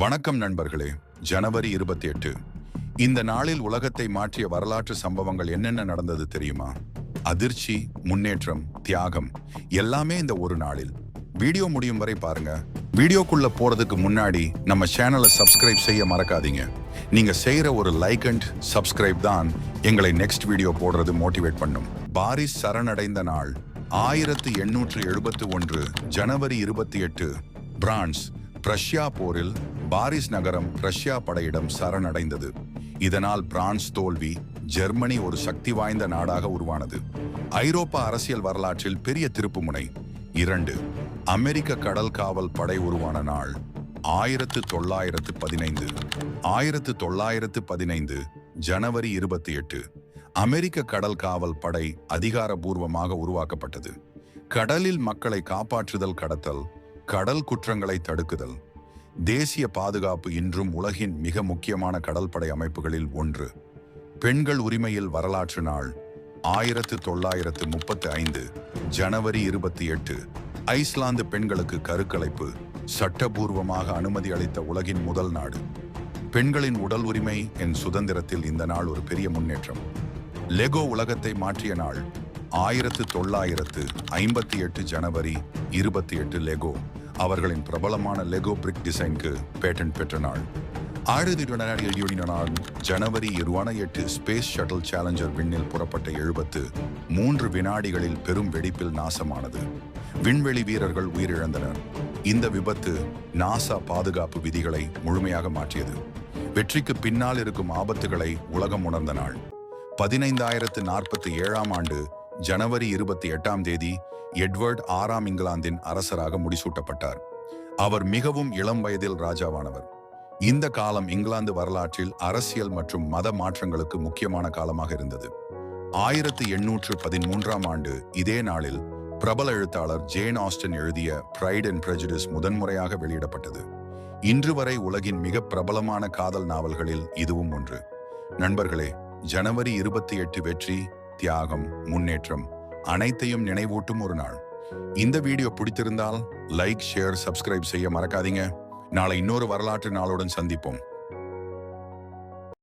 வணக்கம் நண்பர்களே. ஜனவரி 28. இந்த நாளில் உலகத்தை மாற்றிய வரலாற்று சம்பவங்கள் என்னென்ன நடந்தது தெரியுமா? அதிர்ச்சி, முன்னேற்றம், தியாகம் எல்லாமே இந்த ஒரு நாளில். வீடியோ முடியும் வரை பாருங்க. வீடியோக்குள்ள போறதுக்கு முன்னாடி நம்ம சேனலை சப்ஸ்கிரைப் செய்ய மறக்காதீங்க. நீங்க செய்யற ஒரு லைக் அண்ட் சப்ஸ்கிரைப் தான் எங்களை நெக்ஸ்ட் வீடியோ போடுறது மோட்டிவேட் பண்ணும். பாரிஸ் சரணடைந்த நாள் 1871 ஜனவரி 28. பிரான்ஸ் பிரஷ்யா போரில் பாரிஸ் நகரம் ரஷ்யா படையிடம் சரணடைந்தது. இதனால் பிரான்ஸ் தோல்வி, ஜெர்மனி ஒரு சக்தி வாய்ந்த நாடாக உருவானது. ஐரோப்பா அரசியல் வரலாற்றில் பெரிய திருப்புமுனை. 2. அமெரிக்க கடல் காவல் படை உருவான நாள் 1915. 1915 ஜனவரி 28 அமெரிக்க கடல் காவல் படை அதிகாரபூர்வமாக உருவாக்கப்பட்டது. கடலில் மக்களை காப்பாற்றுதல், கடத்தல், கடல் குற்றங்களை தடுக்குதல். தேசிய பாதுகாப்பு இன்றும் உலகின் மிக முக்கியமான கடற்படை அமைப்புகளில் ஒன்று. பெண்கள் உரிமையில் வரலாற்று நாள் 1935 ஜனவரி 28 ஐஸ்லாந்து பெண்களுக்கு கருக்கலைப்பு சட்டபூர்வமாக அனுமதி அளித்த உலகின் முதல் நாடு. பெண்களின் உடல் உரிமை என் சுதந்திரத்தில் இந்த நாள் ஒரு பெரிய முன்னேற்றம். லெகோ உலகத்தை மாற்றிய நாள் 1958 ஜனவரி 28 லெகோ அவர்களின் பிரபலமான லெகோ பிரிக் டிசைனுக்கு பேட்டன்ட் பெற்ற நாள். 1970 ஜனவரி 28 ஸ்பேஸ் ஷட்டில் சேலஞ்சர் விண்ணில் புறப்பட்ட 73 வினாடிகளில் பெரும் வெடிப்பில் நாசமானது. விண்வெளி வீரர்கள் உயிரிழந்தனர். இந்த விபத்து நாசா பாதுகாப்பு விதிகளை முழுமையாக மாற்றியது. வெற்றிக்கு பின்னால் இருக்கும் ஆபத்துகளை உலகம் உணர்ந்த நாள். 1547 ஜனவரி 28 எட்வர்ட் 6 இங்கிலாந்தின் அரசராக முடிசூட்டப்பட்டார். அவர் மிகவும் இளம் வயதில் ராஜாவானவர். இந்த காலம் இங்கிலாந்து வரலாற்றில் அரசியல் மற்றும் மத மாற்றங்களுக்கு முக்கியமான காலமாக இருந்தது. 1813 இதே நாளில் பிரபல எழுத்தாளர் ஜேன் ஆஸ்டன் எழுதிய பிரைட் அண்ட் பிரெஜுடிஸ் முதன்முறையாக வெளியிடப்பட்டது. இன்று வரை உலகின் மிக பிரபலமான காதல் நாவல்களில் இதுவும் ஒன்று. நண்பர்களே, ஜனவரி 28 வெற்றி, தியாகம், முன்னேற்றம் அனைத்தையும் நினைவூட்டும் ஒரு நாள். இந்த வீடியோ பிடித்திருந்தால் லைக், ஷேர், சப்ஸ்கிரைப் செய்ய மறக்காதீங்க. நாளை இன்னொரு வரலாற்று நாளுடன் சந்திப்போம்.